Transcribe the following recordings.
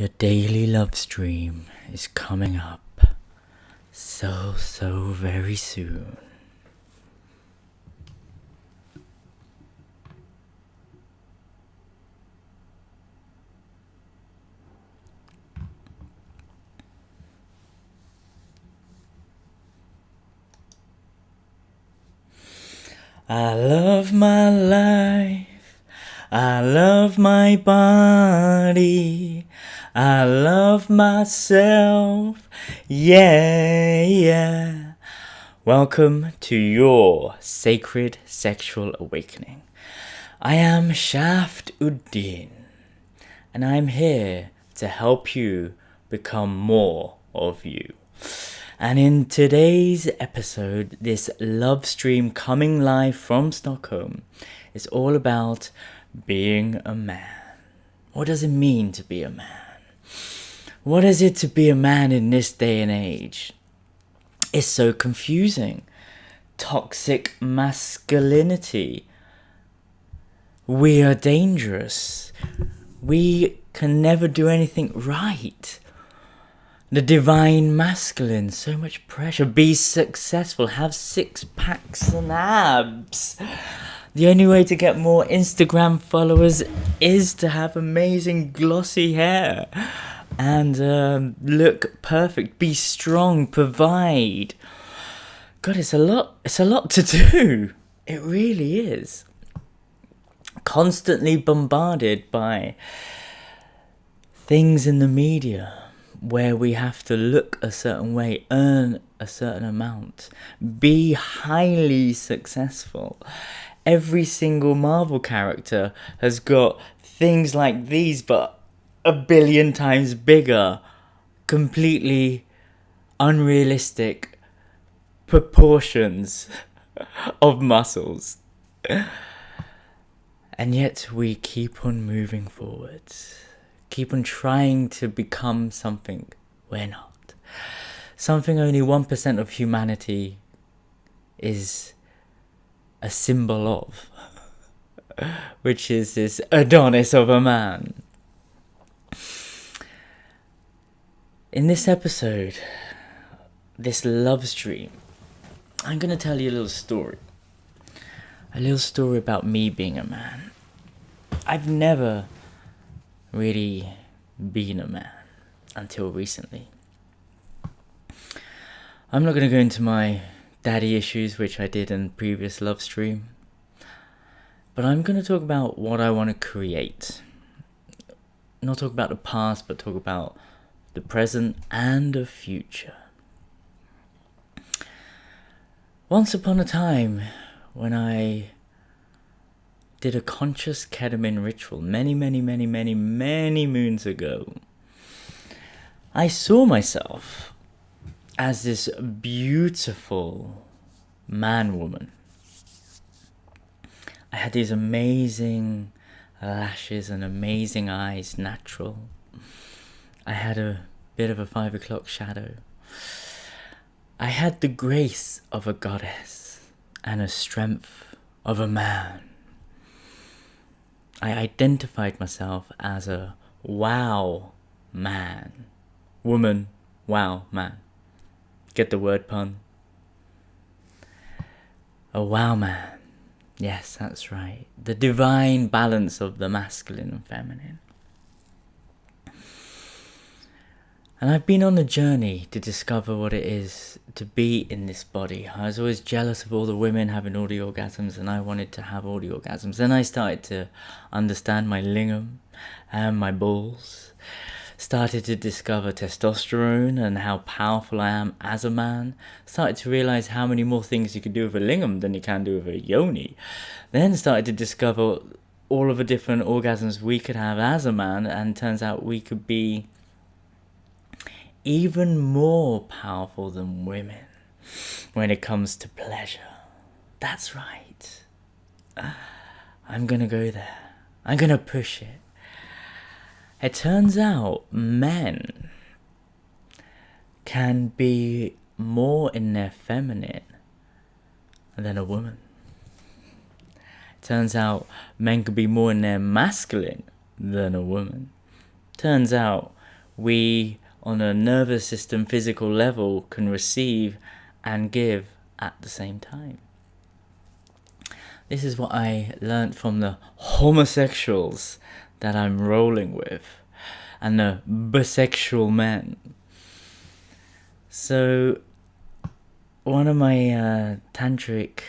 Your daily love stream is coming up so very soon. I love my life. I love my body. I love myself. Yeah. Welcome to your Sacred Sexual Awakening. I am Shaft Uddin, and I'm here to help you become more of you. And in today's episode, this love stream coming live from Stockholm is all about being a man. What does it mean to be a man? What is it to be a man in this day and age? It's so confusing. Toxic masculinity. We are dangerous. We can never do anything right. The divine masculine, so much pressure. Be successful, have six packs and abs. The only way to get more Instagram followers is to have amazing glossy hair and look perfect. Be strong, provide. God, it's a lot to do. It really is. Constantly bombarded by things in the media where we have to look a certain way, earn a certain amount, be highly successful. Every single Marvel character has got things like these, but a billion times bigger, completely unrealistic proportions of muscles. And yet we keep on moving forwards. Keep on trying to become something we're not. Something only 1% of humanity is a symbol of, which is this Adonis of a man. In this episode, this love stream, I'm going to tell you a little story. A little story about me being a man. I've never really been a man until recently. I'm not going to go into my daddy issues, which I did in previous love stream, but I'm going to talk about what I want to create. Not talk about the past, but talk about the present and the future. Once upon a time, when I did a conscious ketamine ritual many moons ago, I saw myself as this beautiful man-woman. I had these amazing lashes and amazing eyes, natural. I had a bit of a 5 o'clock shadow. I had the grace of a goddess and a strength of a man. I identified myself as a wow man. Woman, wow man. Get the word pun? A wow man. Yes, that's right. The divine balance of the masculine and feminine. And I've been on a journey to discover what it is to be in this body. I was always jealous of all the women having all the orgasms, and I wanted to have all the orgasms. Then I started to understand my lingam and my balls. Started to discover testosterone and how powerful I am as a man. Started to realize how many more things you can do with a lingam than you can do with a yoni. Then started to discover all of the different orgasms we could have as a man, and turns out we could be even more powerful than women when it comes to pleasure. That's right. I'm gonna go there. I'm gonna push it. It turns out men can be more in their feminine than a woman. It turns out men can be more in their masculine than a woman. Turns out we, on a nervous system, physical level, can receive and give at the same time. This is what I learned from the homosexuals that I'm rolling with, and the bisexual men. So, one of my tantric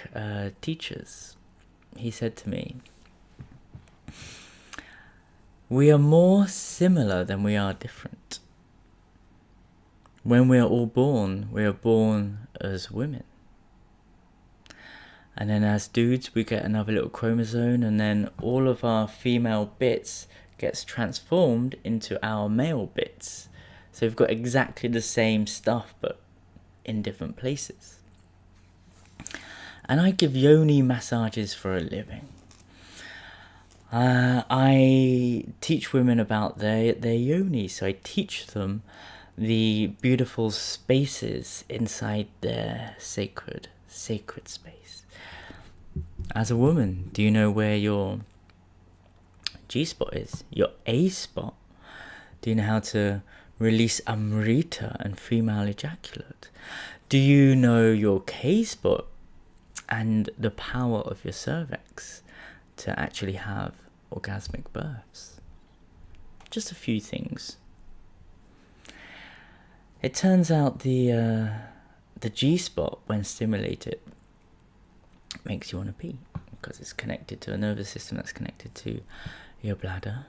teachers, he said to me, we are more similar than we are different. When we are all born, we are born as women. And then as dudes, we get another little chromosome, and then all of our female bits gets transformed into our male bits. So we've got exactly the same stuff, but in different places. And I give yoni massages for a living. I teach women about their yoni, so I teach them the beautiful spaces inside their sacred space. As a woman, do you know where your G-spot is? Your A-spot? Do you know how to release amrita and female ejaculate? Do you know your K-spot and the power of your cervix to actually have orgasmic births? Just a few things. It turns out the G-spot, when stimulated, makes you want to pee, because it's connected to a nervous system that's connected to your bladder,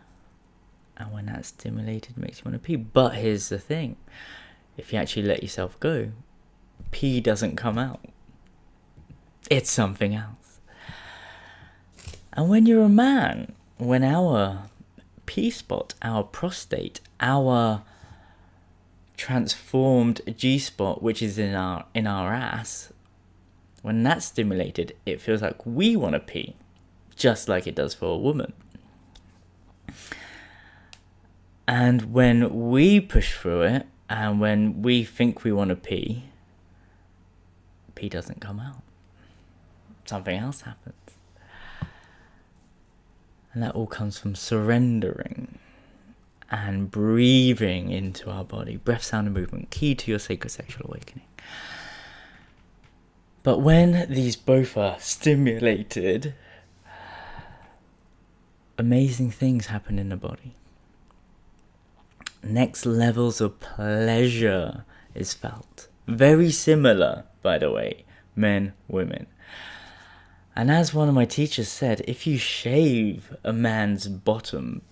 and when that's stimulated, it makes you want to pee. But here's the thing: if you actually let yourself go, pee doesn't come out. It's something else. And when you're a man, when our P-spot, our prostate, our transformed G-spot, which is in our ass, when that's stimulated, it feels like we want to pee, just like it does for a woman. And when we push through it, and when we think we want to pee, pee doesn't come out. Something else happens. And that all comes from surrendering and breathing into our body. Breath, sound, and movement, key to your sacred sexual awakening. But when these both are stimulated, amazing things happen in the body. Next levels of pleasure is felt. Very similar, by the way, men, women. And as one of my teachers said, if you shave a man's bottom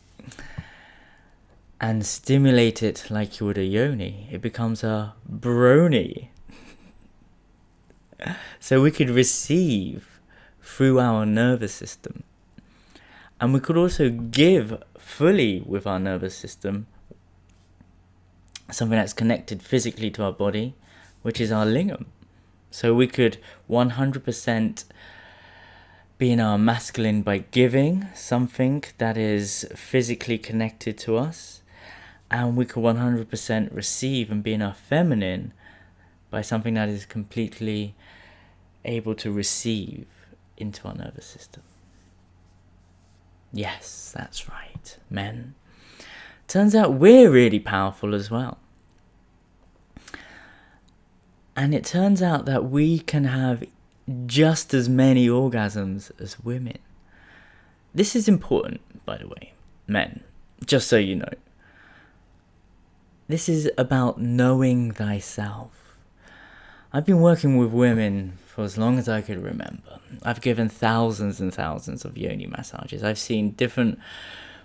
and stimulate it like you would a yoni, it becomes a brony. So we could receive through our nervous system. And we could also give fully with our nervous system, something that's connected physically to our body, which is our lingam. So we could 100% be in our masculine by giving something that is physically connected to us. And we could 100% receive and be in our feminine by something that is completely able to receive into our nervous system. Yes, that's right, men. Turns out we're really powerful as well. And it turns out that we can have just as many orgasms as women. This is important, by the way, men, just so you know. This is about knowing thyself. I've been working with women for as long as I could remember. I've given thousands and thousands of yoni massages. I've seen different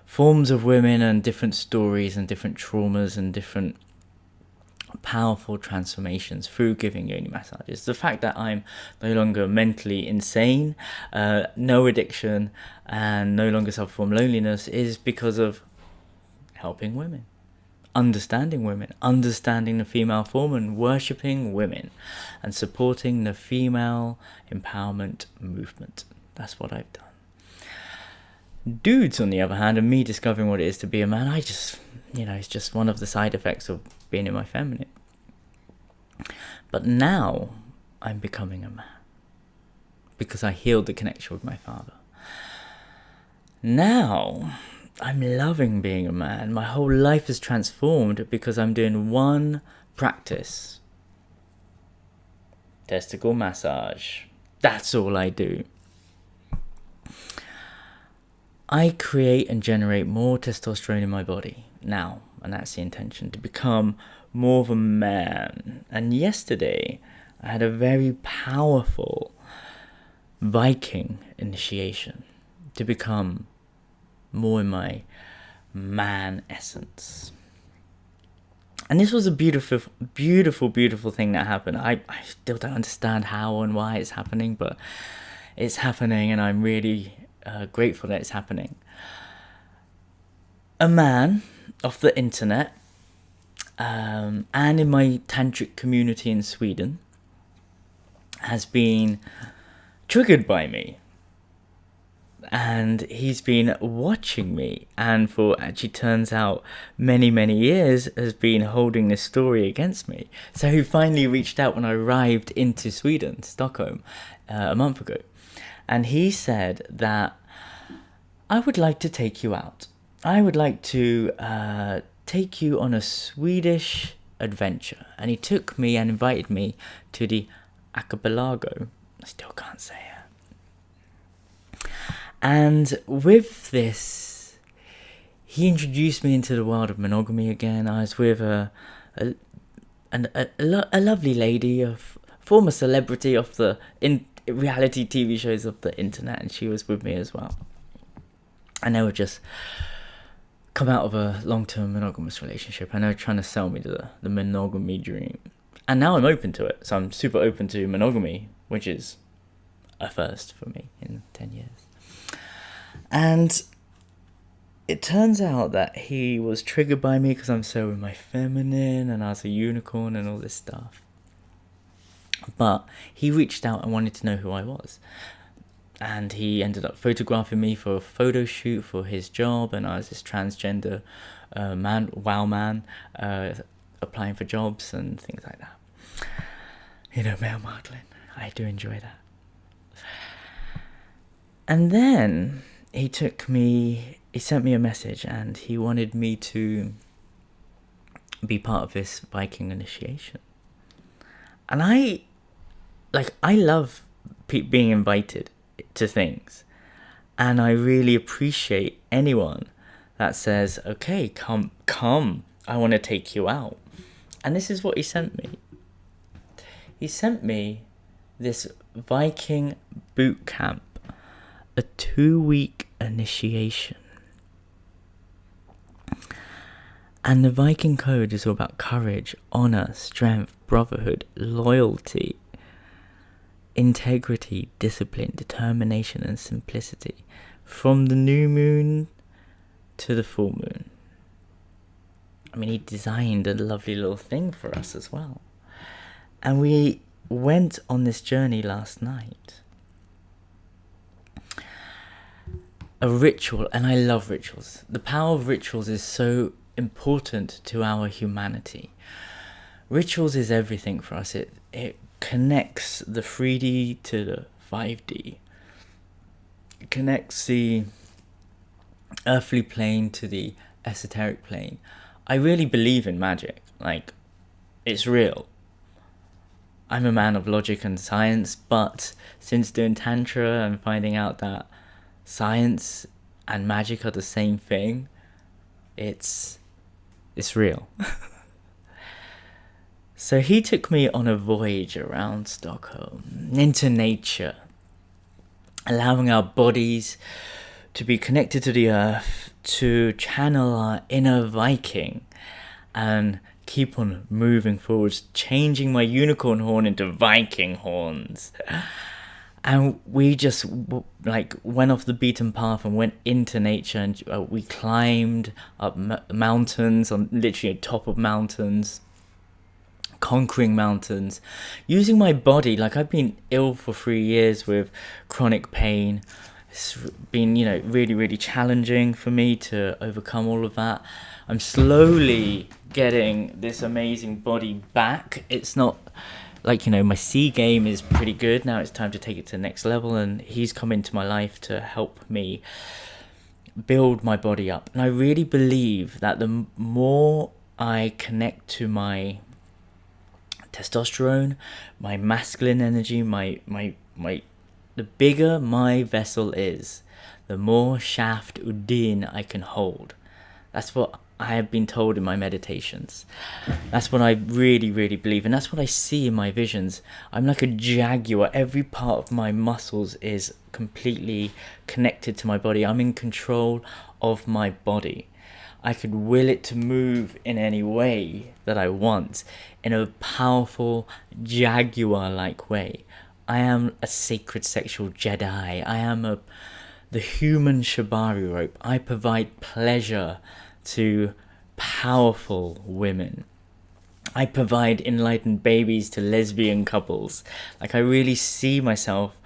forms of women and different stories and different traumas and different powerful transformations through giving yoni massages. The fact that I'm no longer mentally insane, no addiction, and no longer suffer from loneliness is because of helping women. Understanding women, understanding the female form, and worshipping women and supporting the female empowerment movement. That's what I've done. Dudes, on the other hand, and me discovering what it is to be a man, it's just one of the side effects of being in my feminine. But now I'm becoming a man because I healed the connection with my father. Now I'm loving being a man. My whole life is transformed because I'm doing one practice. Testicle massage. That's all I do. I create and generate more testosterone in my body now, and that's the intention, to become more of a man. And yesterday, I had a very powerful Viking initiation to become more in my man essence. And this was a beautiful, beautiful, beautiful thing that happened. I still don't understand how and why it's happening, but it's happening, and I'm really grateful that it's happening. A man off the internet and in my tantric community in Sweden has been triggered by me, and he's been watching me, and for actually turns out many years has been holding this story against me. So he finally reached out when I arrived into Sweden, Stockholm, a month ago, and he said that I would like to take you out. I would like to take you on a Swedish adventure. And he took me and invited me to the archipelago. I still can't say it. And with this, he introduced me into the world of monogamy again. I was with a lovely lady, a former celebrity of the reality TV shows of the internet, and she was with me as well. And they were just come out of a long-term monogamous relationship, and they were trying to sell me the monogamy dream. And now I'm open to it, so I'm super open to monogamy, which is a first for me in 10 years. And it turns out that he was triggered by me because I'm so in my feminine, and I was a unicorn and all this stuff. But he reached out and wanted to know who I was. And he ended up photographing me for a photo shoot for his job, and I was this transgender man, applying for jobs and things like that. You know, male modeling. I do enjoy that. And then he sent me a message, and he wanted me to be part of this Viking initiation. And I love being invited to things, and I really appreciate anyone that says, okay, come, I want to take you out. And this is what he sent me. He sent me this Viking boot camp, a 2-week initiation. And the Viking code is all about courage, honor, strength, brotherhood, loyalty, integrity, discipline, determination, and simplicity, from the new moon to the full moon. I mean, he designed a lovely little thing for us as well. And we went on this journey last night. A ritual, and I love rituals. The power of rituals is so important to our humanity. Rituals is everything for us. It connects the 3D to the 5D. It connects the earthly plane to the esoteric plane. I really believe in magic. Like, it's real. I'm a man of logic and science, but since doing Tantra and finding out that science and magic are the same thing, it's real. So he took me on a voyage around Stockholm, into nature, allowing our bodies to be connected to the earth, to channel our inner Viking, and keep on moving forwards, changing my unicorn horn into Viking horns. And we just went off the beaten path and went into nature, and we climbed up mountains, on literally top of mountains, conquering mountains, using my body. Like, I've been ill for 3 years with chronic pain. It's been, really, really challenging for me to overcome all of that. I'm slowly getting this amazing body back. It's not my C game is pretty good. Now it's time to take it to the next level, and he's come into my life to help me build my body up. And I really believe that the more I connect to my testosterone, my masculine energy, the bigger my vessel is, the more Shaft Uddin I can hold. That's what I have been told in my meditations. That's what I really, really believe. And that's what I see in my visions. I'm like a jaguar. Every part of my muscles is completely connected to my body. I'm in control of my body. I could will it to move in any way that I want, in a powerful jaguar-like way. I am a sacred sexual Jedi. I am the human shibari rope. I provide pleasure to powerful women. I provide enlightened babies to lesbian couples. Like, I really see myself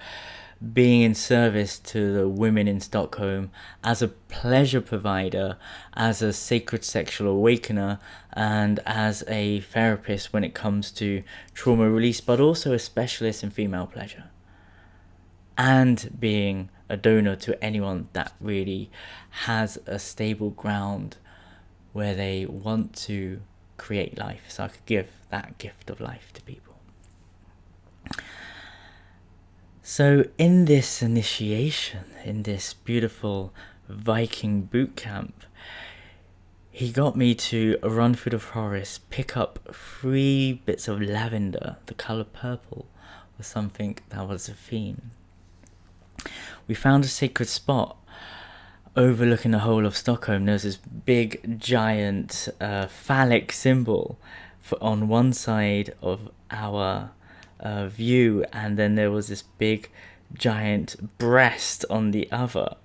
being in service to the women in Stockholm as a pleasure provider, as a sacred sexual awakener, and as a therapist when it comes to trauma release, but also a specialist in female pleasure. And being a donor to anyone that really has a stable ground where they want to create life. So I could give that gift of life to people. So in this initiation, in this beautiful Viking boot camp, he got me to run through the forest, pick up 3 bits of lavender. The colour purple was something that was a theme. We found a sacred spot overlooking the whole of Stockholm. There's this big, giant phallic symbol on one side of our view, and then there was this big, giant breast on the other.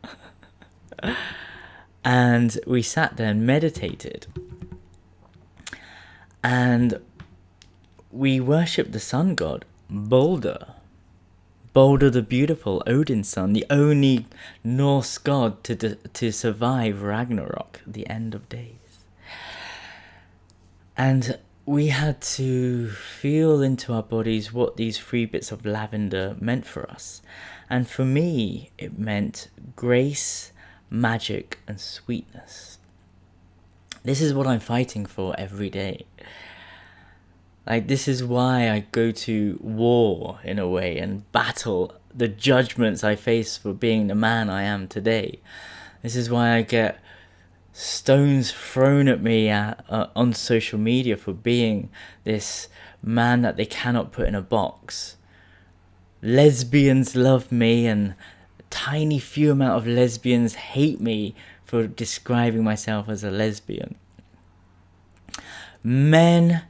And we sat there and meditated. And we worshipped the sun god, Balder. Balder the Beautiful, Odin's son, the only Norse god to survive Ragnarok, the end of days. And we had to feel into our bodies what these 3 bits of lavender meant for us. And for me, it meant grace, magic, and sweetness. This is what I'm fighting for every day. Like, this is why I go to war, in a way, and battle the judgments I face for being the man I am today. This is why I get stones thrown at me on social media for being this man that they cannot put in a box. Lesbians love me, and a tiny few amount of lesbians hate me for describing myself as a lesbian. Men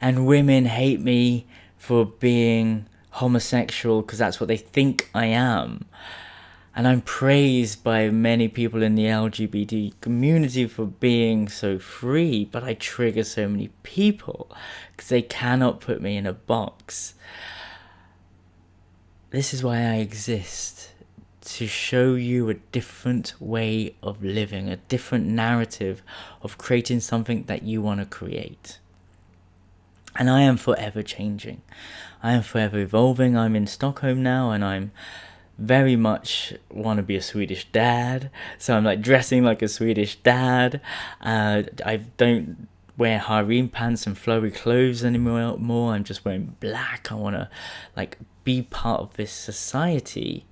and women hate me for being homosexual because that's what they think I am. And I'm praised by many people in the LGBT community for being so free, but I trigger so many people because they cannot put me in a box. This is why I exist, to show you a different way of living, a different narrative of creating something that you want to create. And I am forever changing. I am forever evolving. I'm in Stockholm now, and I'm very much want to be a Swedish dad. So I'm like dressing like a Swedish dad. I don't wear harem pants and flowy clothes anymore. I'm just wearing black. I want to like be part of this society,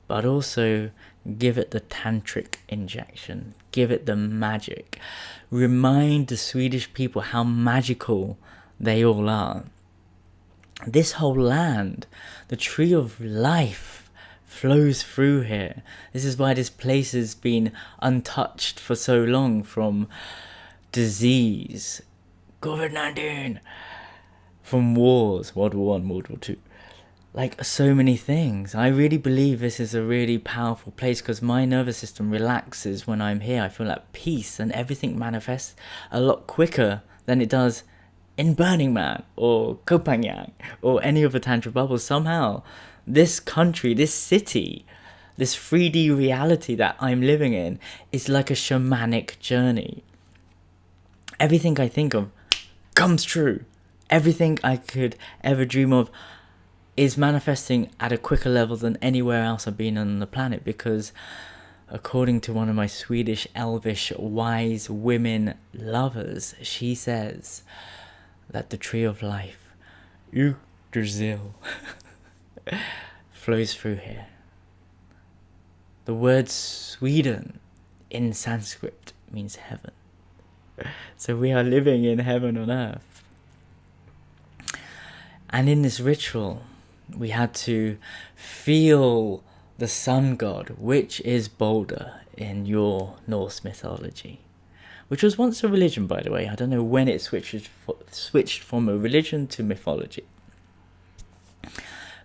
but also give it the tantric injection. Give it the magic. Remind the Swedish people how magical they all are. This whole land, the tree of life, flows through here. This is why this place has been untouched for so long from disease, COVID-19, from wars, World War I, World War II. Like, so many things. I really believe this is a really powerful place because my nervous system relaxes when I'm here. I feel at peace, and everything manifests a lot quicker than it does in Burning Man or Copenhagen or any other tantra bubbles. Somehow this country, this city, this 3D reality that I'm living in is like a shamanic journey. Everything I think of comes true. Everything I could ever dream of is manifesting at a quicker level than anywhere else I've been on the planet, because according to one of my Swedish elvish wise women lovers, she says that the tree of life, Yggdrasil, flows through here. The word Sweden in Sanskrit means heaven. So we are living in heaven on earth. And in this ritual, we had to feel the sun god, which is Balder in your Norse mythology, which was once a religion, by the way. I don't know when it switched from a religion to mythology.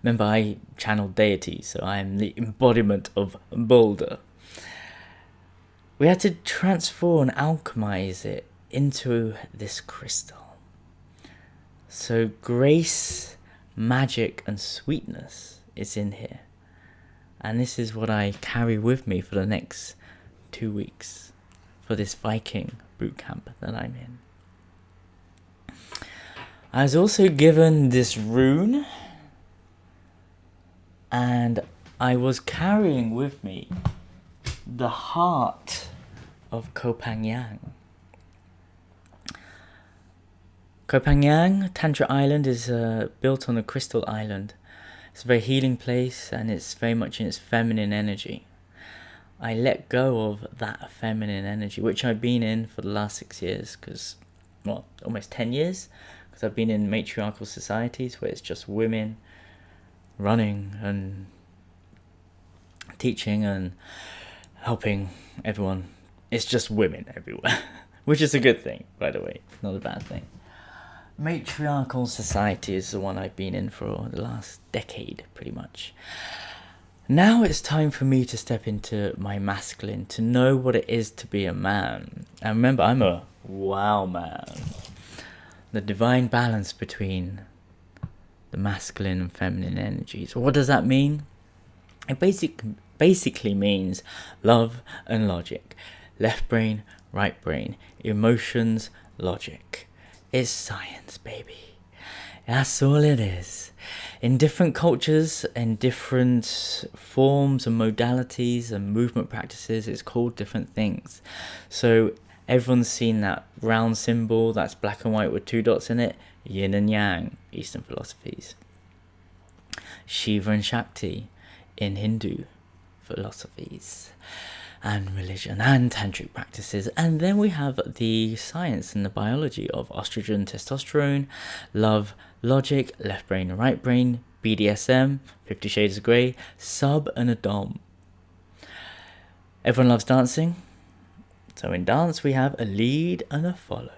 Remember, I channeled deity, so I am the embodiment of Balder. We had to transform and alchemize it into this crystal. So grace, magic, and sweetness is in here. And this is what I carry with me for the next 2 weeks for this Viking boot camp that I'm in. I was also given this rune, and I was carrying with me the heart of Koh Phangan. Koh Phangan, Tantra Island, is built on a crystal island. It's a very healing place, and it's very much in its feminine energy. I let go of that feminine energy, which I've been in for the last 6 years, almost 10 years, because I've been in matriarchal societies where it's just women running and teaching and helping everyone. It's just women everywhere, which is a good thing, by the way, not a bad thing. Matriarchal society is the one I've been in for the last decade, pretty much. Now it's time for me to step into my masculine, to know what it is to be a man. And remember, I'm a wow man. The divine balance between the masculine and feminine energies. What does that mean? It basically means love and logic. Left brain, right brain. Emotions, logic. It's science, baby. That's all it is. In different cultures, in different forms and modalities and movement practices, it's called different things. So everyone's seen that round symbol that's black and white with 2 dots in it. Yin and Yang, Eastern philosophies. Shiva and Shakti in Hindu philosophies and religion and tantric practices. And then we have the science and the biology of estrogen, testosterone, love, logic, left brain and right brain, BDSM, 50 Shades of Grey, sub and a dom. Everyone loves dancing. So in dance we have a lead and a follow.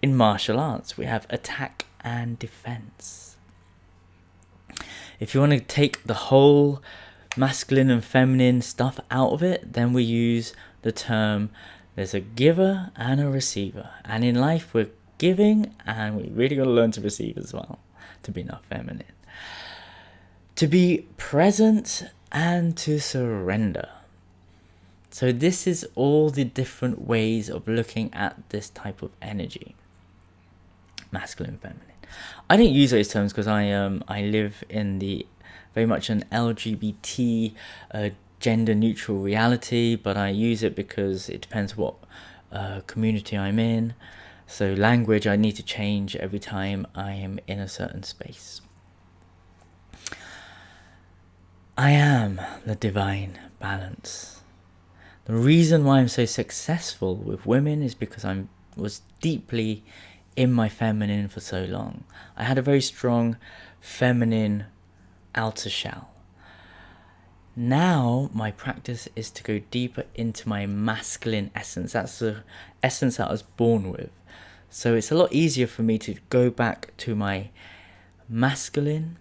In martial arts, we have attack and defense. If you want to take the whole masculine and feminine stuff out of it, then we use the term, there's a giver and a receiver. And in life, we're giving, and we really got to learn to receive as well, to be enough feminine. To be present and to surrender. So this is all the different ways of looking at this type of energy. Masculine, feminine. I don't use those terms because I live in the very much an LGBT gender neutral reality, but I use it because it depends what community I'm in. So language I need to change every time I am in a certain space. I am the divine balance. The reason why I'm so successful with women is because I was deeply in my feminine for so long. I had a very strong feminine outer shell. Now my practice is to go deeper into my masculine essence. That's the essence that I was born with. So it's a lot easier for me to go back to my masculine,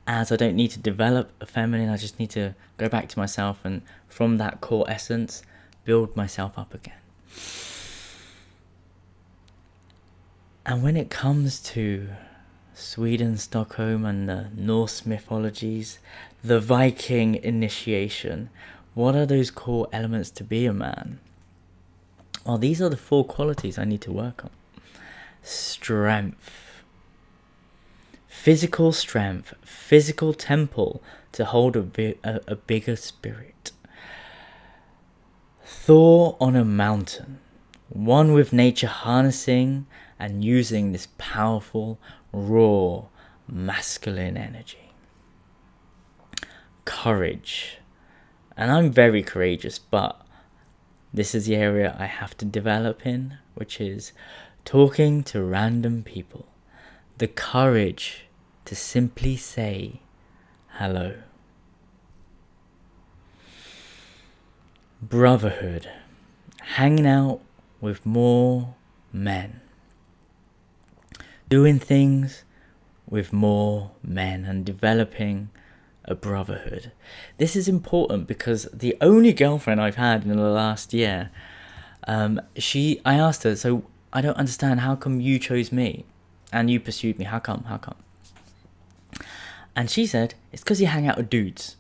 as I don't need to develop a feminine. I just need to go back to myself, and from that core essence build myself up again. And when it comes to Sweden, Stockholm, and the Norse mythologies, the Viking initiation, what are those core elements to be a man? Well, these are the 4 qualities I need to work on. Strength, physical strength, physical temple to hold a bigger spirit. Thor on a mountain, one with nature, harnessing and using this powerful, raw, masculine energy. Courage. And I'm very courageous, but this is the area I have to develop in, which is talking to random people. The courage to simply say hello. Brotherhood. Hanging out with more men. Doing things with more men and developing a brotherhood. This is important because the only girlfriend I've had in the last year, I asked her, so I don't understand, how come you chose me and you pursued me? How come? And she said, it's because you hang out with dudes.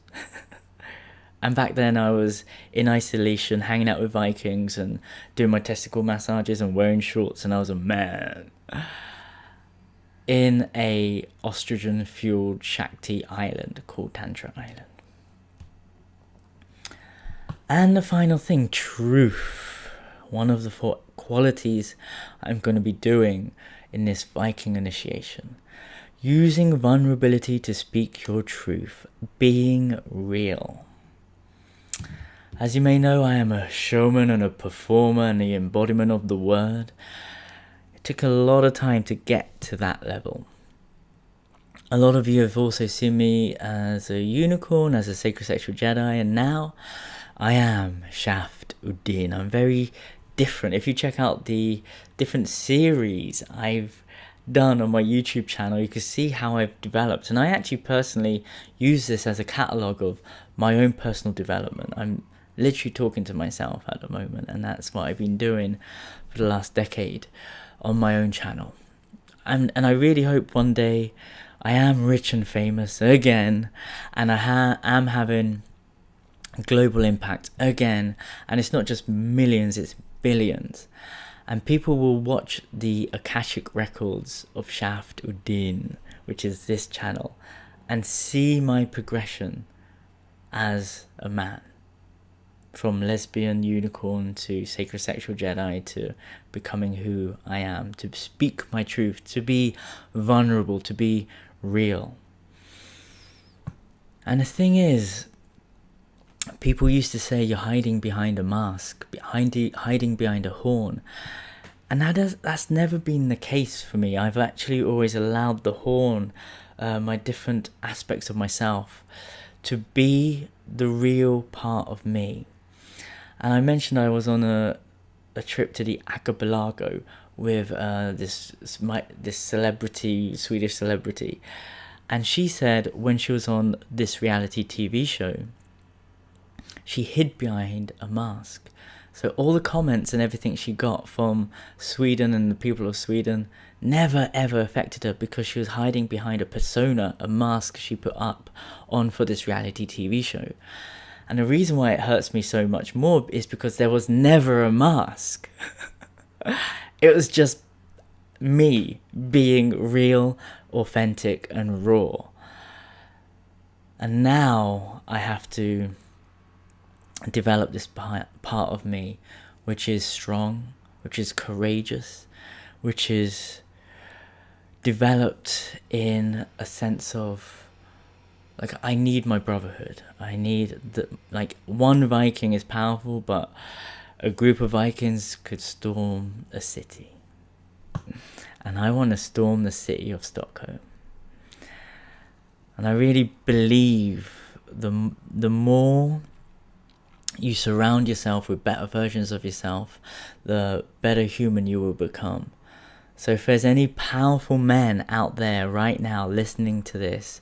And back then I was in isolation, hanging out with Vikings and doing my testicle massages and wearing shorts, and I was a man in a estrogen-fueled Shakti island called Tantra Island. And the final thing, truth. One of the 4 qualities I'm going to be doing in this Viking initiation. Using vulnerability to speak your truth. Being real. As you may know, I am a showman and a performer and the embodiment of the word. It took a lot of time to get to that level. A lot of you have also seen me as a unicorn, as a Sacred Sexual Jedi, and now I am Shaft Uddin. I'm very different. If you check out the different series I've done on my YouTube channel, you can see how I've developed. And I actually personally use this as a catalogue of my own personal development. I'm literally talking to myself at the moment, and that's what I've been doing for the last decade on my own channel. And I really hope one day I am rich and famous again, and I am having global impact again, and it's not just millions, it's billions, and people will watch the Akashic records of Shaft Uddin, which is this channel, and see my progression as a man, from lesbian unicorn to Sacred Sexual Jedi to becoming who I am, to speak my truth, to be vulnerable, to be real. And the thing is, people used to say you're hiding behind a mask, hiding behind a horn. And that's never been the case for me. I've actually always allowed the horn, my different aspects of myself, to be the real part of me. And I mentioned I was on a trip to the Archipelago with this celebrity, Swedish celebrity. And she said when she was on this reality TV show, she hid behind a mask. So all the comments and everything she got from Sweden and the people of Sweden never ever affected her, because she was hiding behind a persona, a mask she put up on for this reality TV show. And the reason why it hurts me so much more is because there was never a mask. It was just me being real, authentic, and raw. And now I have to develop this part of me, which is strong, which is courageous, which is developed in a sense of, like, I need my brotherhood. I need one Viking is powerful, but a group of Vikings could storm a city. And I want to storm the city of Stockholm. And I really believe the more you surround yourself with better versions of yourself, the better human you will become. So if there's any powerful men out there right now listening to this,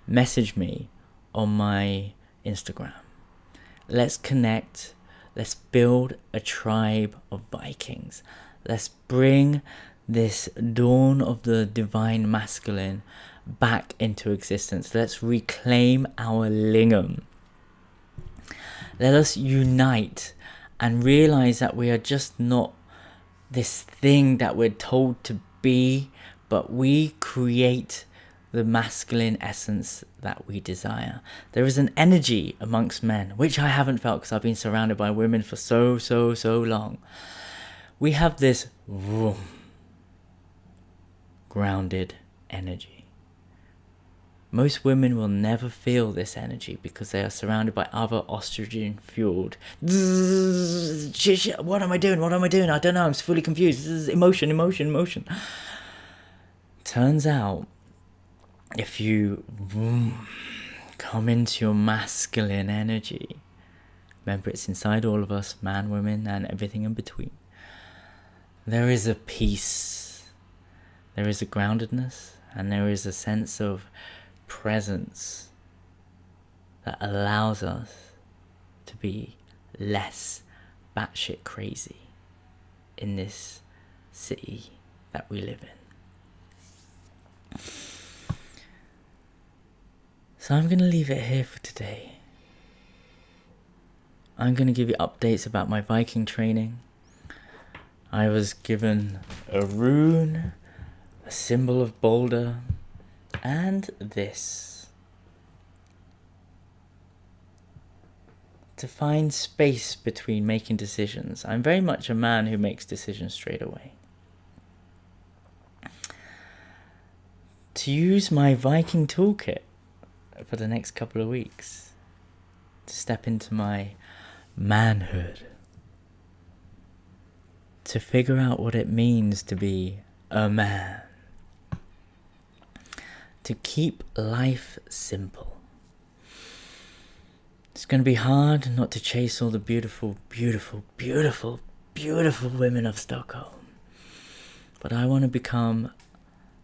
message me on my Instagram. Let's connect. Let's build a tribe of Vikings. Let's bring this dawn of the divine masculine back into existence. Let's reclaim our lingam. Let us unite and realize that we are just not this thing that we're told to be, but we create the masculine essence that we desire. There is an energy amongst men, which I haven't felt because I've been surrounded by women for so long. We have this grounded energy. Most women will never feel this energy because they are surrounded by other estrogen-fueled. What am I doing? I don't know. I'm fully confused. This is emotion. Turns out, if you come into your masculine energy, remember it's inside all of us, man, women, and everything in between. There is a peace. There is a groundedness, and there is a sense of presence that allows us to be less batshit crazy in this city that we live in. So I'm going to leave it here for today. I'm going to give you updates about my Viking training. I was given a rune, a symbol of boulder, and this. To find space between making decisions. I'm very much a man who makes decisions straight away. To use my Viking toolkit for the next couple of weeks. To step into my manhood. To figure out what it means to be a man. To keep life simple. It's going to be hard not to chase all the beautiful women of Stockholm. But I want to become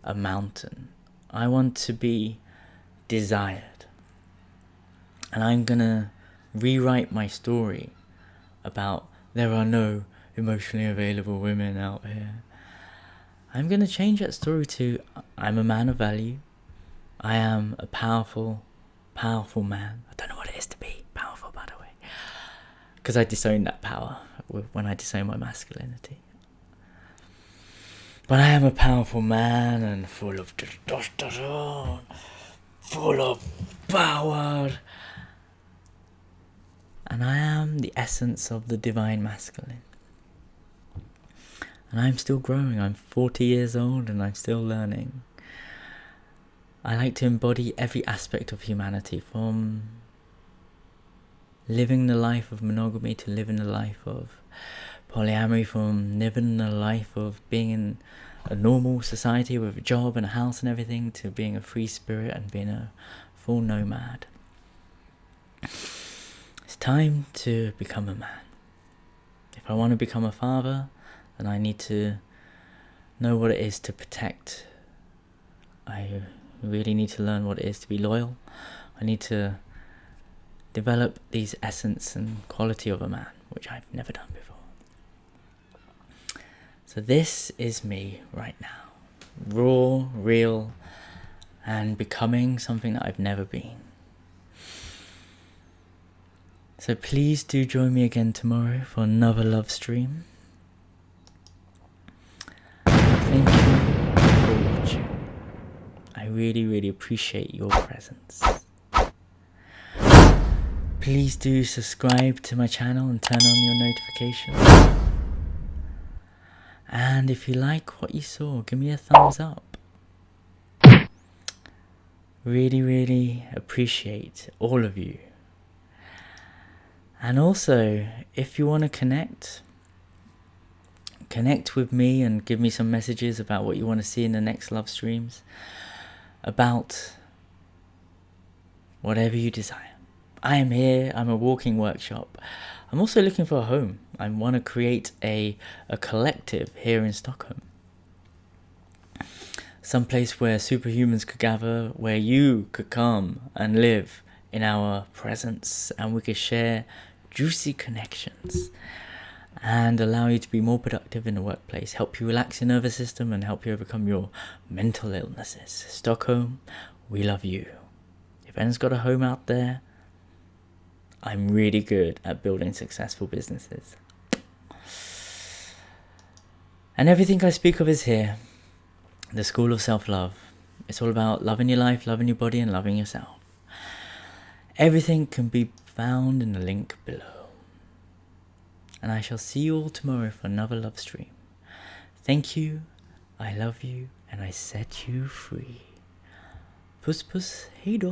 a mountain. I want to be desired. And I'm going to rewrite my story about there are no emotionally available women out here. I'm going to change that story to I'm a man of value. I am a powerful man. I don't know what it is to be powerful, by the way. Because I disown that power when I disown my masculinity. But I am a powerful man and full of testosterone, full of power. And I am the essence of the divine masculine. And I'm still growing. I'm 40 years old and I'm still learning. I like to embody every aspect of humanity, from living the life of monogamy to living the life of polyamory, from living the life of being in a normal society with a job and a house and everything, to being a free spirit and being a full nomad. It's time to become a man. If I want to become a father, then I need to know what it is to protect. I really need to learn what it is to be loyal. I need to develop these essence and quality of a man, which I've never done before. So this is me right now. Raw, real, and becoming something that I've never been. So please do join me again tomorrow for another love stream. Thank you for watching. I really appreciate your presence. Please do subscribe to my channel and turn on your notifications. And if you like what you saw, give me a thumbs up. Really appreciate all of you. And also, if you want to connect with me and give me some messages about what you want to see in the next love streams, about whatever you desire. I am here. I'm a walking workshop. I'm also looking for a home. I want to create a collective here in Stockholm. Some place where superhumans could gather, where you could come and live in our presence, and we could share juicy connections and allow you to be more productive in the workplace, help you relax your nervous system and help you overcome your mental illnesses. Stockholm, we love you. If anyone's got a home out there, I'm really good at building successful businesses. And everything I speak of is here. The School of Self-Love. It's all about loving your life, loving your body, and loving yourself. Everything can be found in the link below. And I shall see you all tomorrow for another love stream. Thank you, I love you, and I set you free. Puss puss, hej då.